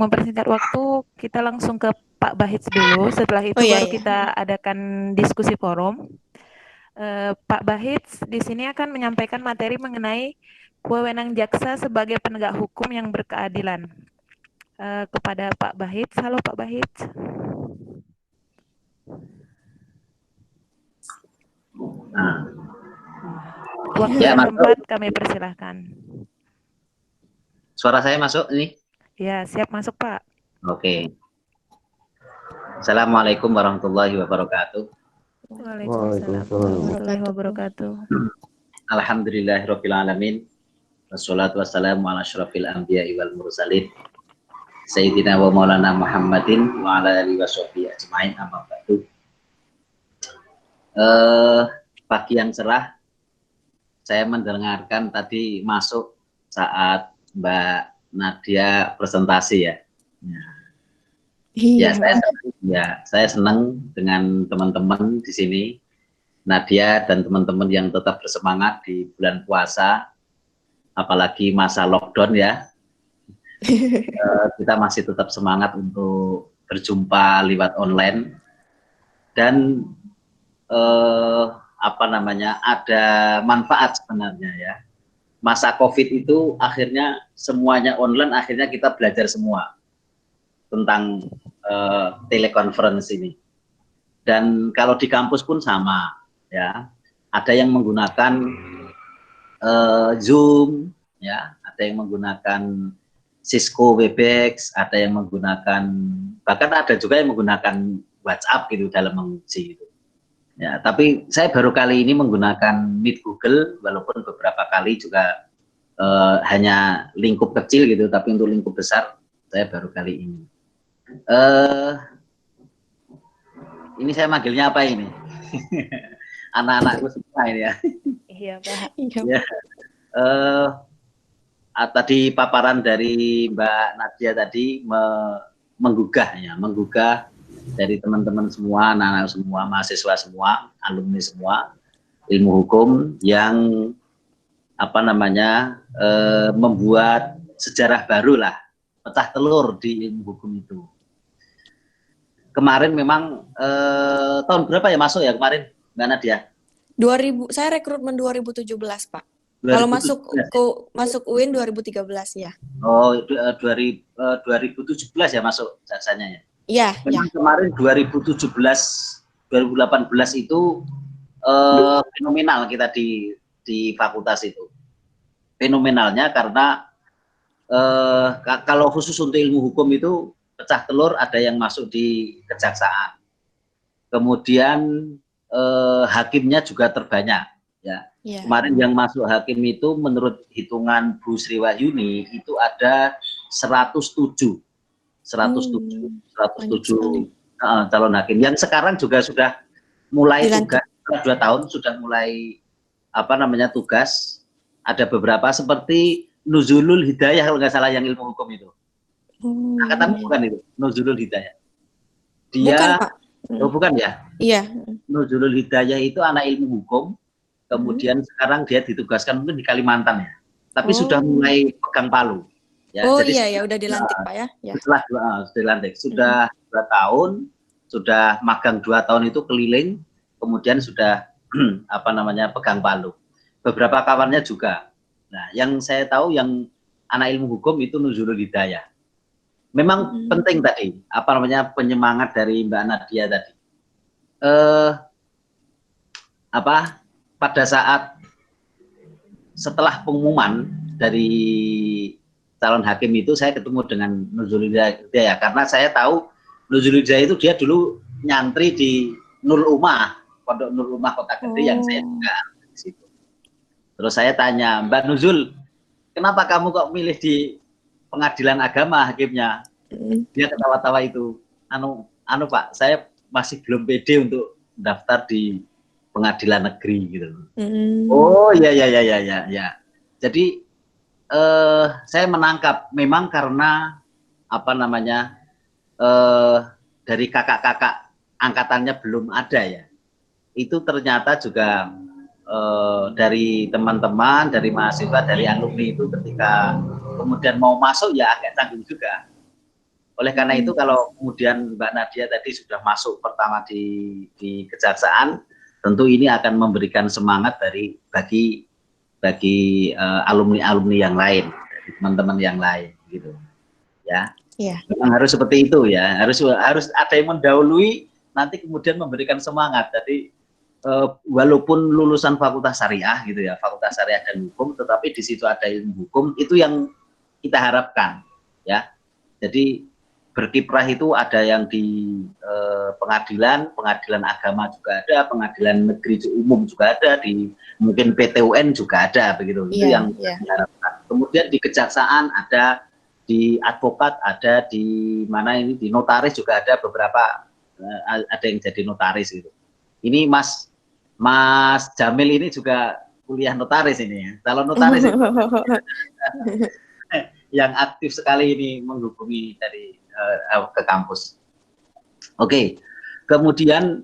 mempersingkat waktu, kita langsung ke Pak Bahits dulu. Setelah itu Oh iya baru ya. kita adakan diskusi forum. Pak Bahits di sini akan menyampaikan materi mengenai wewenang jaksa sebagai penegak hukum yang berkeadilan. Kepada Pak Bahits, halo Pak Bahits. Nah, Waktu ya, dan masuk. tempat kami persilahkan. Suara saya masuk ini? Ya, siap masuk Pak. Oke. Assalamualaikum warahmatullahi wabarakatuh. Waalaikumsalam warahmatullahi wabarakatuh. Alhamdulillahirabbil alamin. Wassalatu wassalamu ala asyrafil anbiya'i wal mursalin. Sayyidina wa maulana Muhammadin wa ala alihi washabihi ajmain, amma ba'du. Pagi yang cerah, saya mendengarkan tadi masuk saat Mbak Nadia presentasi ya. Iya. Saya senang dengan teman-teman di sini, Nadia dan teman-teman yang tetap bersemangat di bulan puasa, apalagi masa lockdown ya. Kita masih tetap semangat untuk berjumpa lewat online dan ada manfaat sebenarnya ya. Masa COVID itu akhirnya semuanya online, akhirnya kita belajar semua tentang telekonferensi ini. Dan kalau di kampus pun sama ya. Ada yang menggunakan Zoom ya, ada yang menggunakan Cisco Webex, ada yang menggunakan, bahkan ada juga yang menggunakan WhatsApp gitu dalam menguji gitu. Ya, tapi saya baru kali ini menggunakan Meet Google, walaupun beberapa kali juga hanya lingkup kecil gitu, tapi untuk lingkup besar saya baru kali ini. Ini saya manggilnya apa ini? Anak-anakku semua ini ya. Iya Pak. Ya. Tadi paparan dari Mbak Nadia tadi menggugah dari teman-teman semua, anak-anak semua, mahasiswa semua, alumni semua, ilmu hukum yang membuat sejarah baru lah, pecah telur di ilmu hukum itu. Kemarin memang tahun berapa ya masuk ya kemarin Mbak Nadia? Saya rekrutmen 2017 Pak. 2017. Kalau masuk UIN 2013 ya. Oh, 2017 ya masuk jaksanya ya? Iya. Memang kemarin 2017, 2018 itu fenomenal kita di fakultas itu. Fenomenalnya karena kalau khusus untuk ilmu hukum itu pecah telur, ada yang masuk di kejaksaan. Kemudian hakimnya juga terbanyak ya. Kemarin yang masuk hakim itu menurut hitungan Bu Sri Wahyuni itu ada 107 calon hakim yang sekarang juga sudah mulai tugas, 2 tahun sudah mulai tugas. Ada beberapa seperti Nuzulul Hidayah kalau nggak salah yang ilmu hukum itu. Angkatanmu bukan itu, Nuzulul Hidayah. Dia bukan, Pak. Bukan ya? Iya. Nuzulul Hidayah itu anak ilmu hukum, kemudian sekarang dia ditugaskan mungkin di Kalimantan ya. Tapi sudah mulai pegang palu. Ya, jadi udah dilantik Pak ya. Setelah dilantik, sudah 2 tahun, sudah magang 2 tahun itu keliling, kemudian sudah pegang palu. Beberapa kawannya juga. Nah, yang saya tahu yang anak ilmu hukum itu Nuzulul Hidayah. Memang penting tadi, penyemangat dari Mbak Nadia tadi. Pada saat setelah pengumuman dari calon hakim itu saya ketemu dengan Nuzulul Hidayah karena saya tahu Nuzulul Hidayah itu dia dulu nyantri di Nur Umah, Pondok Nur Umah Kota Gede yang saya juga di situ. Terus saya tanya, Mbak Nuzul, kenapa kamu kok milih di pengadilan agama hakimnya? Dia ketawa-tawa itu. Pak, saya masih belum pede untuk daftar di pengadilan negeri gitu. Oh ya. Jadi saya menangkap memang karena dari kakak-kakak angkatannya belum ada ya. Itu ternyata juga dari teman-teman, dari mahasiswa, dari alumni itu ketika kemudian mau masuk ya agak canggung juga. Oleh karena itu kalau kemudian Mbak Nadia tadi sudah masuk pertama di kejaksaan, tentu ini akan memberikan semangat bagi alumni-alumni yang lain, teman-teman yang lain gitu. Ya. Iya. Memang harus seperti itu ya. Harus ada yang mendahului nanti kemudian memberikan semangat. Jadi walaupun lulusan fakultas syariah gitu ya, fakultas syariah dan hukum, tetapi di situ ada ilmu hukum, itu yang kita harapkan ya. Jadi berkiprah itu ada yang di pengadilan agama juga ada, pengadilan negeri umum juga ada, di mungkin PT UN juga ada begitu. Itu yang diharapkan. Kemudian di kejaksaan ada, di advokat ada, di mana ini di notaris juga ada beberapa, ada yang jadi notaris gitu. Ini Mas Jamil ini juga kuliah notaris ini ya. Calon notaris itu yang aktif sekali ini menghubungi dari ke kampus. Oke. Kemudian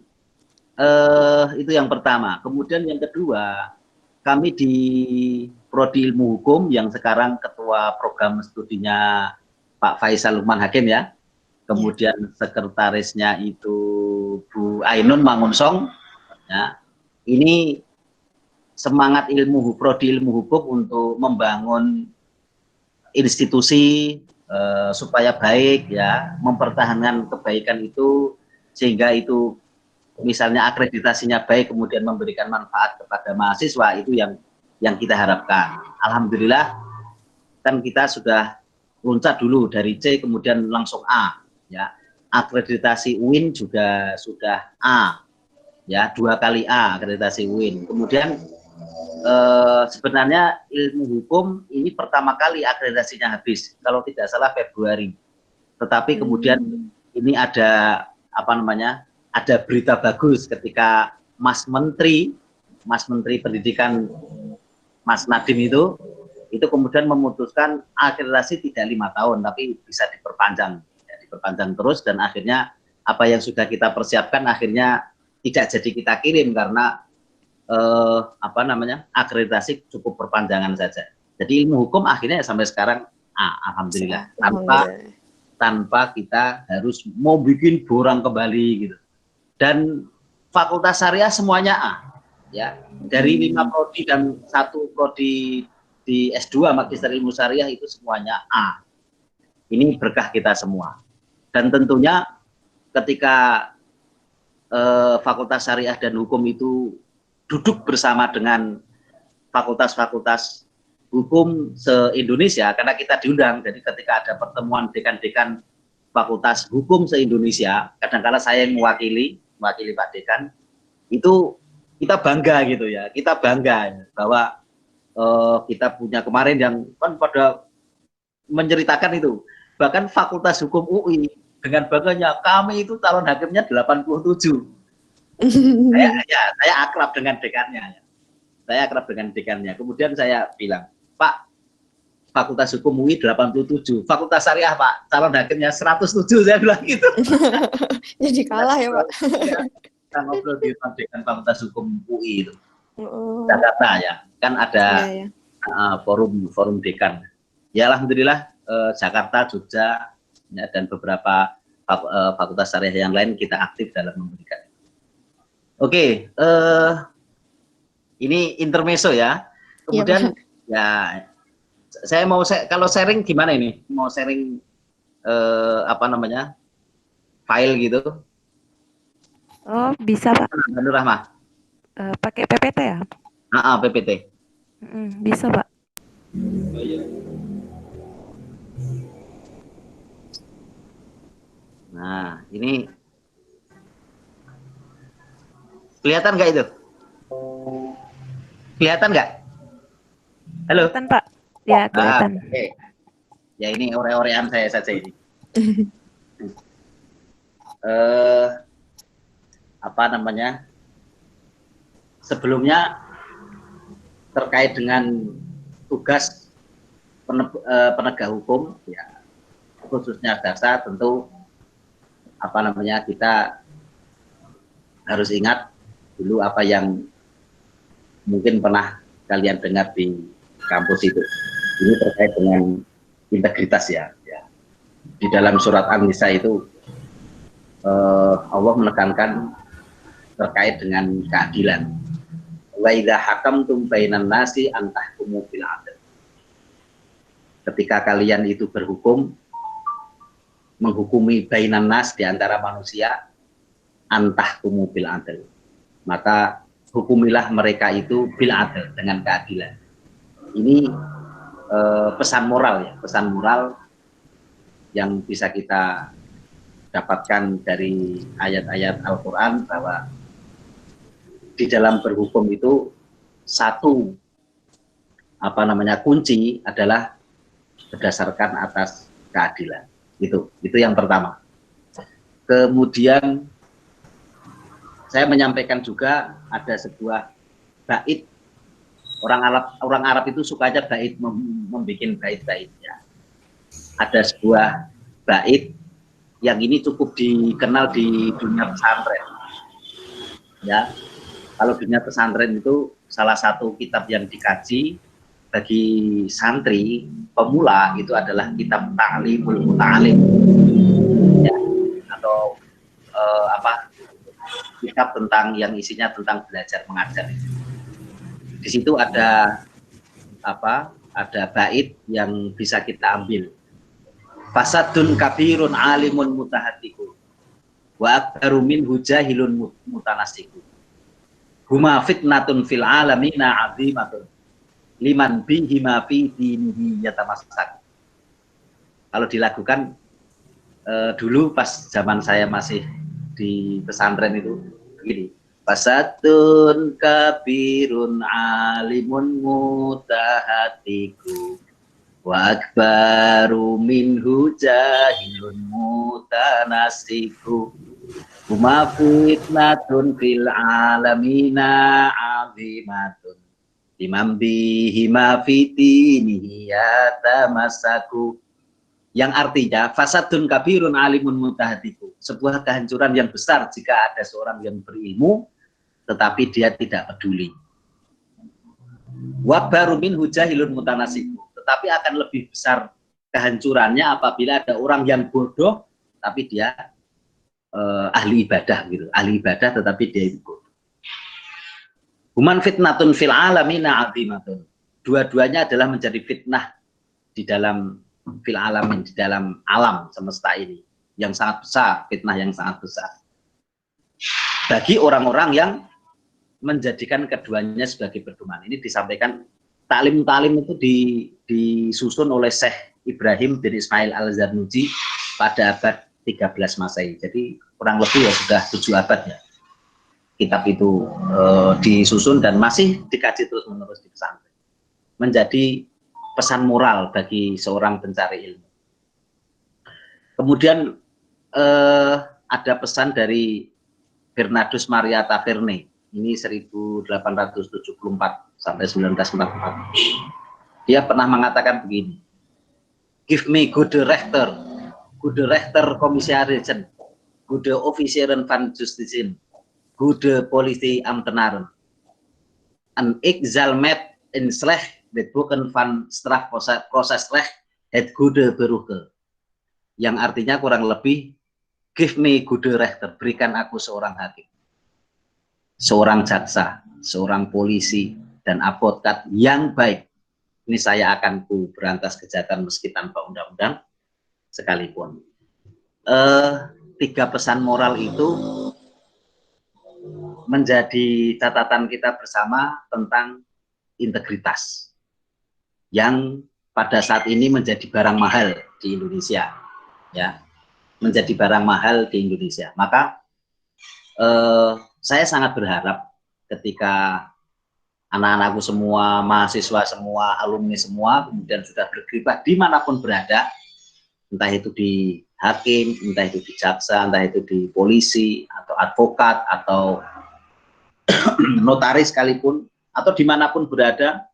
itu yang pertama. Kemudian yang kedua, kami di Prodi Ilmu Hukum yang sekarang ketua program studinya Pak Faisal Lukman Hakim ya. Kemudian sekretarisnya itu Bu Ainun Mangunsong ya. Ini semangat Prodi Ilmu Hukum untuk membangun institusi supaya baik ya, mempertahankan kebaikan itu sehingga itu misalnya akreditasinya baik kemudian memberikan manfaat kepada mahasiswa, itu yang kita harapkan. Alhamdulillah kan kita sudah loncat dulu dari C kemudian langsung A ya. Akreditasi UIN juga sudah A ya, 2 kali A akreditasi UIN. Kemudian sebenarnya ilmu hukum ini pertama kali akreditasinya habis, kalau tidak salah Februari. Tetapi kemudian ini ada ada berita bagus ketika Mas Menteri Pendidikan Mas Nadiem itu kemudian memutuskan akreditasi tidak 5 tahun tapi bisa diperpanjang, ya, diperpanjang terus, dan akhirnya apa yang sudah kita persiapkan akhirnya tidak jadi kita kirim karena akreditasi cukup perpanjangan saja. Jadi ilmu hukum akhirnya sampai sekarang alhamdulillah, tanpa kita harus mau bikin borang kembali gitu. Dan fakultas syariah semuanya A ya. Dari 5 prodi dan 1 prodi di S2 Magister Ilmu Syariah itu semuanya A. Ini berkah kita semua. Dan tentunya ketika fakultas syariah dan hukum itu duduk bersama dengan fakultas-fakultas hukum se-Indonesia, karena kita diundang, jadi ketika ada pertemuan dekan-dekan fakultas hukum se-Indonesia, kadang-kala saya yang mewakili Pak Dekan, itu kita bangga gitu ya, kita bangga bahwa kita punya kemarin yang kan pada menceritakan itu, bahkan fakultas hukum UI dengan bangganya kami itu calon hakimnya 87. Saya akrab dengan dekannya. Kemudian saya bilang, Pak, Fakultas Hukum UI 87, Fakultas Syariah Pak, calon hakimnya 107, saya bilang gitu. Jadi kalah ya Pak. Kita ngobrol di dekan Fakultas Hukum UI itu, Jakarta ya, kan ada forum dekan. Ya alhamdulillah Jakarta, Jogja ya, dan beberapa fakultas syariah yang lain kita aktif dalam memberikan. Oke, ini intermezzo ya. Kemudian saya mau kalau sharing gimana ini? Mau sharing file gitu? Oh, bisa Pak. Nur Rahmah. Pakai PPT ya? PPT. Bisa Pak. Nah, ini kelihatan nggak itu? Kelihatan nggak? Halo? Kelihatan Pak. Ya, kelihatan. Okay. Ya ini ore-orean saya saja ini. Sebelumnya terkait dengan tugas penegak hukum, ya khususnya jaksa, tentu kita harus ingat dulu apa yang mungkin pernah kalian dengar di kampus itu. Ini terkait dengan integritas ya. di dalam surat An-Nisa itu Allah menekankan terkait dengan keadilan. Wa idza hakamtum bainan nasi an tahkumu bil adl. Ketika kalian itu berhukum, menghukumi bainan nas di antara manusia, an tahkumu bil adl. Maka hukumilah mereka itu bil adl, dengan keadilan. Ini pesan moral ya, pesan moral yang bisa kita dapatkan dari ayat-ayat Al-Quran, bahwa di dalam berhukum itu satu kunci adalah berdasarkan atas keadilan. Itu yang pertama. Kemudian saya menyampaikan juga ada sebuah bait. Orang Arab itu sukanya bait, membuat bait-baitnya. Ada sebuah bait yang ini cukup dikenal di dunia pesantren. Ya, kalau dunia pesantren itu salah satu kitab yang dikaji bagi santri pemula itu adalah kitab Ta'limul Muta'alim, ya, atau kitab tentang yang isinya tentang belajar mengajar. Di situ ada bait yang bisa kita ambil. Fasadun kabirun alimun mutahatiku wa akbaru minhu jahilun mutanasiku. Huma fitnatun fil alamina azimatun liman bihima fi dinihi yatamassak. Kalau dilakukan dulu pas zaman saya masih di pesantren itu begini. Fasadun kabirun alimun mutahatiku wa akbaru minhu jahilun mutanasiku. Huma fitnatun fil alamina azimatun liman bihima fitinihi yatamassaku. Yang artinya fasadun kabirun alimun mutahatiku, sebuah kehancuran yang besar jika ada seorang yang berilmu tetapi dia tidak peduli. Wa baru minhu jahilun mutanasiku, tetapi akan lebih besar kehancurannya apabila ada orang yang bodoh tapi dia ahli ibadah gitu, ahli ibadah tetapi dia itu bodoh. Human fitnatun fil alamina azimatun. Dua-duanya adalah menjadi fitnah di dalam fil alamin, di dalam alam semesta ini yang sangat besar, fitnah yang sangat besar bagi orang-orang yang menjadikan keduanya sebagai pedoman. Ini disampaikan taklim itu disusun oleh Syekh Ibrahim bin Ismail Al-Zarnuji pada abad 13 Masehi. Jadi kurang lebih ya sudah 7 abad ya. Kitab itu disusun dan masih dikaji terus-menerus di pesantren. Menjadi pesan moral bagi seorang pencari ilmu. Kemudian ada pesan dari Bernardus Maria Taverne. Ini 1874 sampai 1944. Dia pernah mengatakan begini. Give me good rechter Kommissarissen, good Offizieren van Justizien, good Politie Ambtenaren. Een ik zal met een slecht wetboeken van strafprosesrecht het goede beroeken. Yang artinya kurang lebih, give me good rechter, berikan aku seorang hakim, seorang jaksa, seorang polisi, dan advokat yang baik. Ini saya akan berantas kejahatan meski tanpa undang-undang sekalipun. 3 pesan moral itu menjadi catatan kita bersama tentang integritas yang pada saat ini menjadi barang mahal di Indonesia, ya, menjadi barang mahal di Indonesia. Maka saya sangat berharap ketika anak-anakku semua, mahasiswa semua, alumni semua, kemudian sudah berkiprah dimanapun berada, entah itu di hakim, entah itu di jaksa, entah itu di polisi, atau advokat, atau notaris sekalipun, atau dimanapun berada,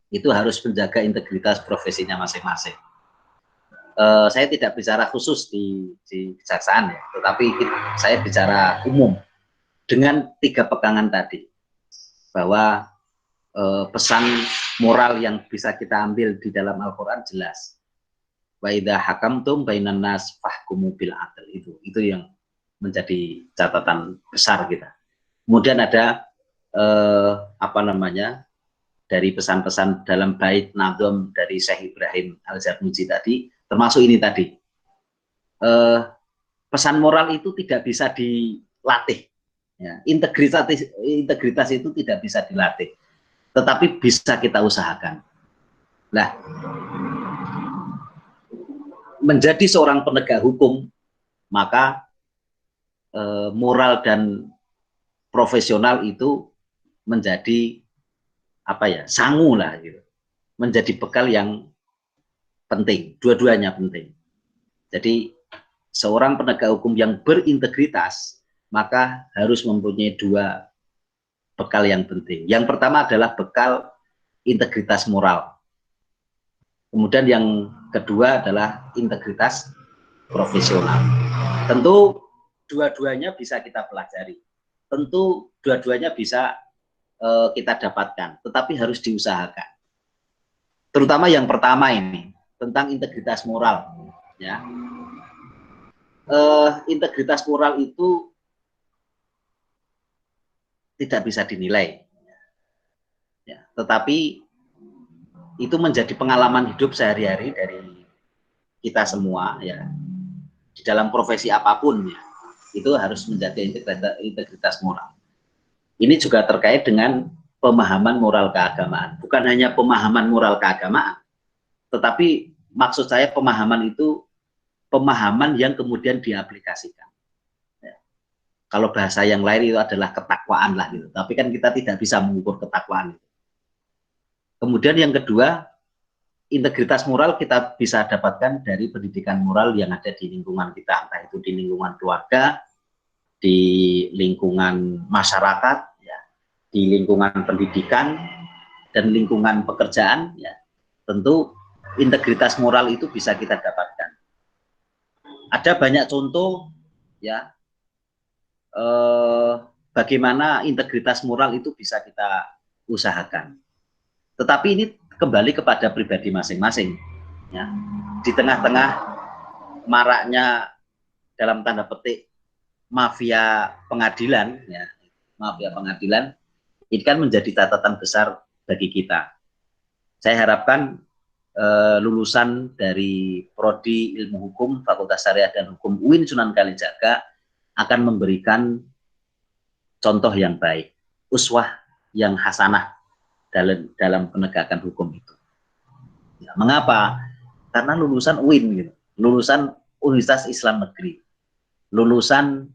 itu harus menjaga integritas profesinya masing-masing. Saya tidak bicara khusus di kejaksaan ya, tetapi saya bicara umum dengan 3 pegangan tadi, bahwa pesan moral yang bisa kita ambil di dalam Al-Quran jelas wa idza hakamtum bainan nas fahkumu bil adl. Itu yang menjadi catatan besar kita. Kemudian ada apa namanya, dari pesan-pesan dalam bait Nadhom dari Syekh Ibrahim Al-Zarnuji tadi, termasuk ini tadi, pesan moral itu tidak bisa dilatih, ya. Integritas itu tidak bisa dilatih, tetapi bisa kita usahakan. Nah, menjadi seorang penegak hukum, maka moral dan profesional itu menjadi apa ya, sangu lah gitu, menjadi bekal yang penting, dua-duanya penting. Jadi seorang penegak hukum yang berintegritas maka harus mempunyai dua bekal yang penting. Yang pertama adalah bekal integritas moral, kemudian yang kedua adalah integritas profesional. Tentu dua-duanya bisa kita pelajari, tentu dua-duanya bisa kita dapatkan, tetapi harus diusahakan. Terutama yang pertama ini tentang integritas moral, ya. Integritas moral itu tidak bisa dinilai, ya, tetapi itu menjadi pengalaman hidup sehari-hari dari kita semua, ya, di dalam profesi apapun, ya, itu harus menjadi integritas moral. Ini juga terkait dengan pemahaman moral keagamaan. Bukan hanya pemahaman moral keagamaan, tetapi maksud saya pemahaman itu pemahaman yang kemudian diaplikasikan. Ya. Kalau bahasa yang lain itu adalah ketakwaan lah gitu. Tapi kan kita tidak bisa mengukur ketakwaan itu. Kemudian yang kedua, integritas moral kita bisa dapatkan dari pendidikan moral yang ada di lingkungan kita, entah itu di lingkungan keluarga, di lingkungan masyarakat, ya, di lingkungan pendidikan dan lingkungan pekerjaan, ya. Tentu integritas moral itu bisa kita dapatkan. Ada banyak contoh, ya, bagaimana integritas moral itu bisa kita usahakan. Tetapi ini kembali kepada pribadi masing-masing, ya. Di tengah-tengah maraknya dalam tanda petik mafia pengadilan, ya, mafia pengadilan, ini kan menjadi catatan besar bagi kita. Saya harapkan lulusan dari Prodi Ilmu Hukum Fakultas Syariah dan Hukum UIN Sunan Kalijaga akan memberikan contoh yang baik, uswah yang hasanah dalam penegakan hukum itu. Ya, mengapa? Karena lulusan UIN, gitu, lulusan Universitas Islam Negeri, lulusan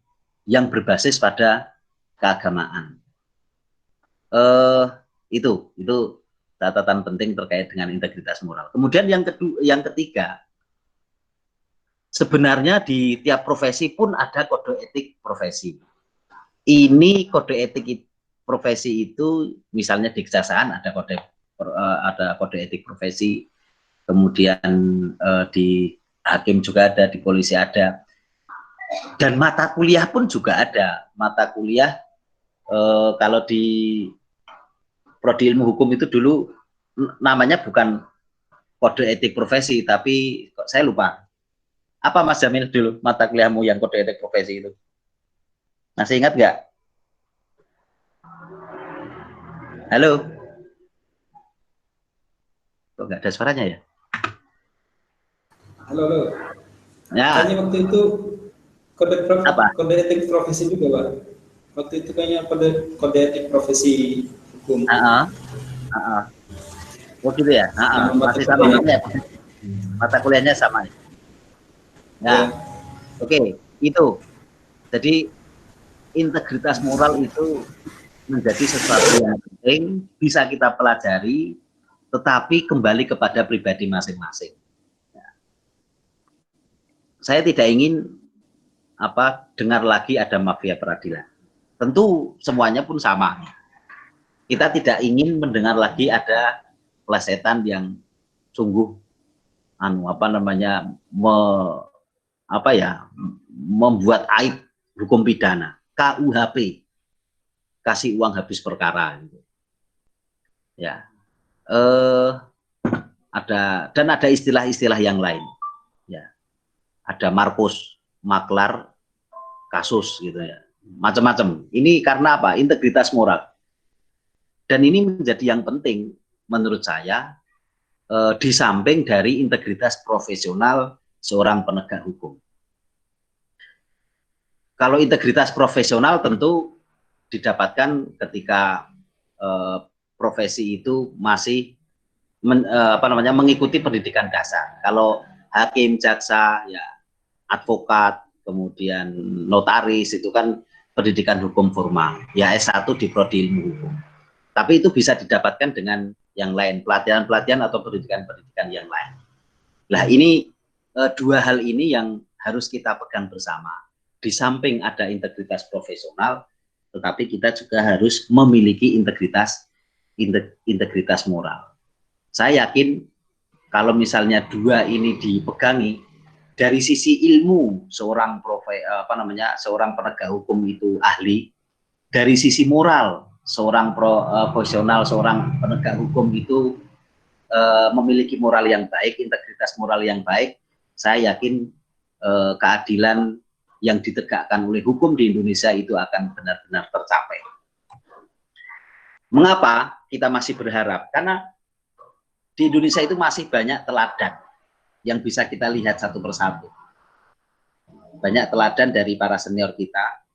yang berbasis pada keagamaan. Itu catatan penting terkait dengan integritas moral. Kemudian yang ketiga, sebenarnya di tiap profesi pun ada kode etik profesi. Ini kode etik profesi itu, misalnya di kejaksaan ada kode etik profesi, kemudian di hakim juga ada, di polisi ada. Dan mata kuliah pun juga ada. Mata kuliah kalau di Prodi Ilmu Hukum itu dulu namanya bukan kode etik profesi, tapi kok saya lupa. Apa Mas Jamil dulu mata kuliahmu yang kode etik profesi itu? Masih ingat nggak? Halo? Kok nggak ada suaranya ya? Halo. Ya. Kayaknya waktu itu kode etik profesi juga, Pak. Waktu itu kayaknya kode etik profesi hukum. Oh gitu ya? Masih sama ya? Mata kuliahnya sama. Nah, oke, itu. Jadi integritas moral itu menjadi sesuatu yang penting, bisa kita pelajari, tetapi kembali kepada pribadi masing-masing. Saya tidak ingin dengar lagi ada mafia peradilan. Tentu semuanya pun sama. Kita tidak ingin mendengar lagi ada plesetan yang sungguh membuat aib hukum pidana, KUHP, kasih uang habis perkara, gitu. Ya, ada istilah-istilah yang lain. ada marpus, maklar, kasus gitu ya, macam-macam. Ini karena apa? Integritas moral. Dan ini menjadi yang penting menurut saya, di samping dari integritas profesional seorang penegak hukum. Kalau integritas profesional tentu didapatkan ketika profesi itu masih mengikuti pendidikan dasar. Kalau hakim, jaksa, ya advokat, kemudian notaris itu kan pendidikan hukum formal. Ya S1 di prodi ilmu hukum. Tapi itu bisa didapatkan dengan yang lain, pelatihan-pelatihan atau pendidikan-pendidikan yang lain. Nah ini dua hal ini yang harus kita pegang bersama. Di samping ada integritas profesional, tetapi kita juga harus memiliki integritas moral. Saya yakin kalau misalnya dua ini dipegangi, dari sisi ilmu seorang seorang penegak hukum itu ahli, dari sisi moral seorang profesional, seorang penegak hukum itu memiliki moral yang baik, integritas moral yang baik, saya yakin keadilan yang ditegakkan oleh hukum di Indonesia itu akan benar-benar tercapai. Mengapa kita masih berharap? Karena di Indonesia itu masih banyak teladan yang bisa kita lihat satu persatu. Banyak teladan dari para senior kita,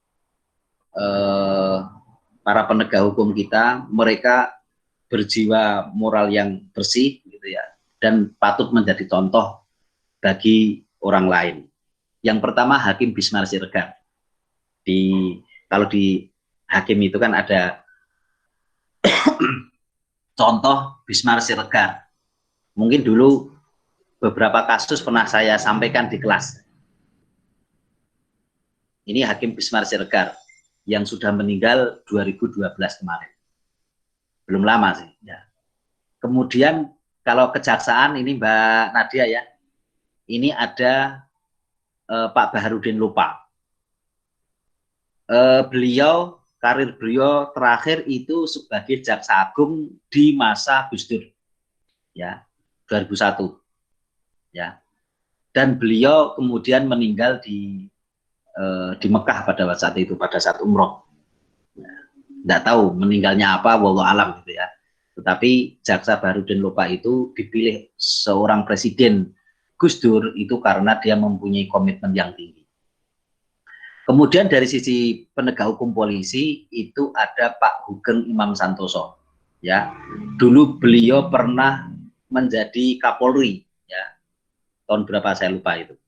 para penegak hukum kita, mereka berjiwa moral yang bersih gitu ya, dan patut menjadi contoh bagi orang lain. Yang pertama Hakim Bismar Siregar. Kalau di hakim itu kan ada contoh Bismar Siregar. Mungkin dulu beberapa kasus pernah saya sampaikan di kelas. Ini Hakim Bismar Siregar yang sudah meninggal 2012 kemarin. Belum lama sih. Ya. Kemudian kalau kejaksaan ini Mbak Nadia ya, ini ada Pak Baharudin Lopa. Karir beliau terakhir itu sebagai Jaksa Agung di masa Gus Dur, ya 2001, ya. Dan beliau kemudian meninggal di Mekah pada saat itu, pada saat umroh. Nggak tahu meninggalnya apa, wallahu alam gitu ya. Tetapi Jaksa Baharudin Lopa itu dipilih seorang presiden Gus Dur itu karena dia mempunyai komitmen yang tinggi. Kemudian dari sisi penegak hukum polisi itu ada Pak Hugeng Imam Santoso, ya. Dulu beliau pernah menjadi Kapolri, ya. Tahun berapa saya lupa itu.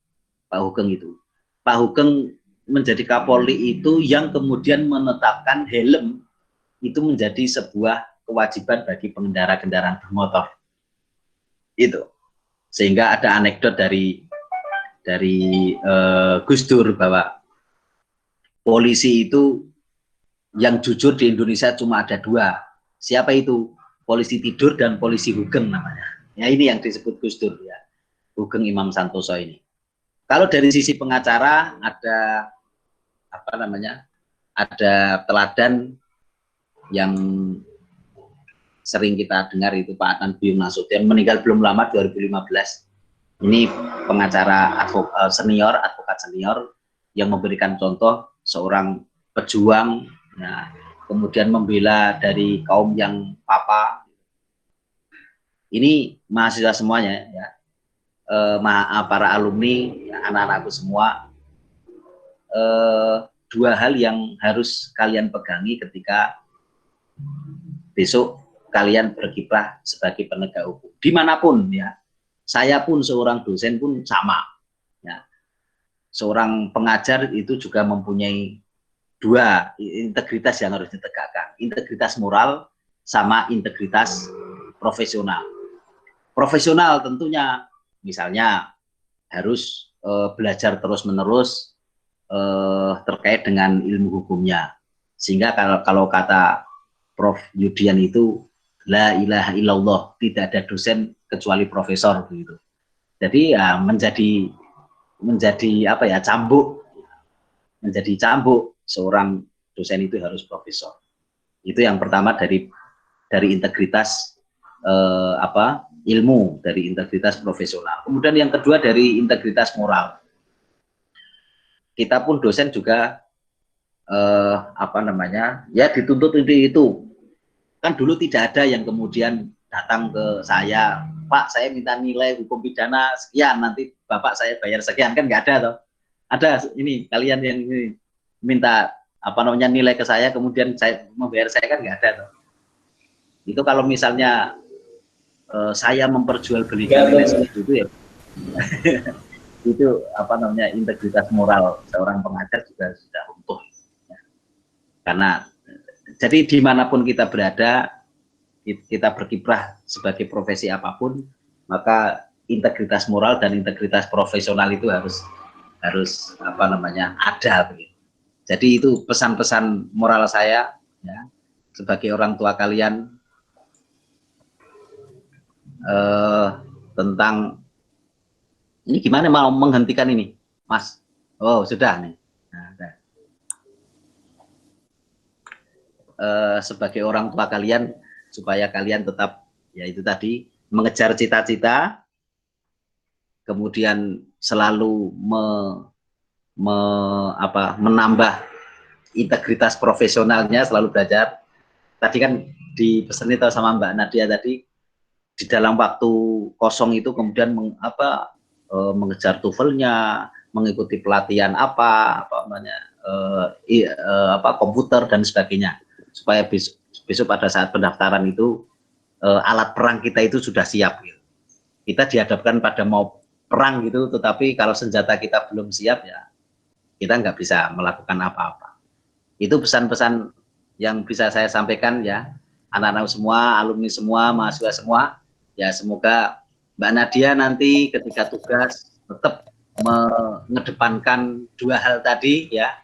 Pak Hugeng itu. Pak Hugeng menjadi Kapolri itu yang kemudian menetapkan helm itu menjadi sebuah kewajiban bagi pengendara kendaraan bermotor. Itu. Sehingga ada anekdot dari Gus Dur bahwa polisi itu yang jujur di Indonesia cuma ada dua. Siapa itu? Polisi tidur dan polisi Hugeng namanya. Ya ini yang disebut Gus Dur ya. Hugeng Imam Santoso ini. Kalau dari sisi pengacara ada ada teladan yang sering kita dengar itu Pak Adnan Buyung Nasution, meninggal belum lama 2015. Ini pengacara advokat senior yang memberikan contoh seorang pejuang, ya, kemudian membela dari kaum yang papa. Ini mahasiswa semuanya, ya, para alumni, ya, anak-anakku semua. Dua hal yang harus kalian pegangi ketika besok kalian berkiprah sebagai penegak hukum dimanapun ya. Saya pun seorang dosen pun sama ya. Seorang pengajar itu juga mempunyai dua integritas yang harus ditegakkan, integritas moral sama integritas profesional. Profesional tentunya misalnya harus belajar terus-menerus terkait dengan ilmu hukumnya, sehingga kalau kata Prof Yudian itu la ilaha illallah, tidak ada dosen kecuali profesor begitu. Jadi ya menjadi apa ya, cambuk, menjadi cambuk seorang dosen itu harus profesor. Itu yang pertama dari integritas ilmu, dari integritas profesional. Kemudian yang kedua dari integritas moral. kita pun dosen juga ya dituntut itu. Kan dulu tidak ada yang kemudian datang ke saya, Pak, saya minta nilai hukum pidana sekian, nanti Bapak saya bayar sekian, kan nggak ada toh. Ada ini kalian yang ini minta nilai ke saya, kemudian saya membayar, saya kan nggak ada toh. Itu kalau misalnya saya memperjualbelikan nilai segitu itu ya itu integritas moral seorang pengajar juga sudah runtuh. Karena jadi dimanapun kita berada, kita berkiprah sebagai profesi apapun, maka integritas moral dan integritas profesional itu harus ada begitu. Jadi itu pesan-pesan moral saya ya, sebagai orang tua kalian tentang ini gimana mau menghentikan ini, Mas? Oh, sudah nih. Nah, sebagai orang tua kalian, supaya kalian tetap ya itu tadi mengejar cita-cita, kemudian selalu menambah integritas profesionalnya, selalu belajar. Tadi kan dipesan itu sama Mbak Nadia tadi, di dalam waktu kosong itu kemudian mengejar TOEFL-nya, mengikuti pelatihan komputer dan sebagainya, supaya besok pada saat pendaftaran itu alat perang kita itu sudah siap gitu. Kita dihadapkan pada mau perang gitu, tetapi kalau senjata kita belum siap ya kita nggak bisa melakukan apa-apa. Itu pesan-pesan yang bisa saya sampaikan ya, anak-anak semua, alumni semua, mahasiswa semua. Ya semoga Mbak Nadia nanti ketika tugas tetap mengedepankan dua hal tadi ya.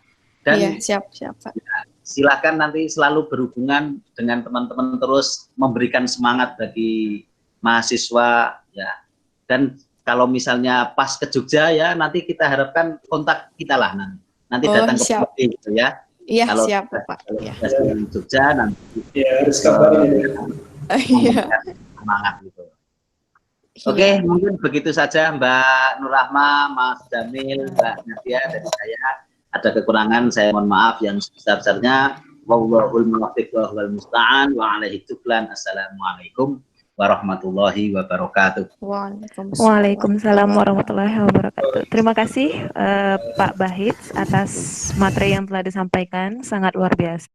Dan siap Pak. Ya, silakan nanti selalu berhubungan dengan teman-teman, terus memberikan semangat bagi mahasiswa ya. Dan kalau misalnya pas ke Jogja ya, nanti kita harapkan kontak kita lah nanti datang ke Jogja gitu ya. Iya, kalau siap Pak. Kalau di Jogja nanti harus kabarin semangat gitu. Oke, mungkin begitu saja Mbak Nurrahma, Mas Jamil, Mbak Nadia dari saya. Ada kekurangan saya mohon maaf yang sebesar-besarnya. Wallahul muwaffiq wa huwal musta'an wa alaihi tuklan. Assalamualaikum warahmatullahi wabarakatuh. Waalaikumsalam warahmatullahi wabarakatuh. Terima kasih Pak Bahits atas materi yang telah disampaikan, sangat luar biasa.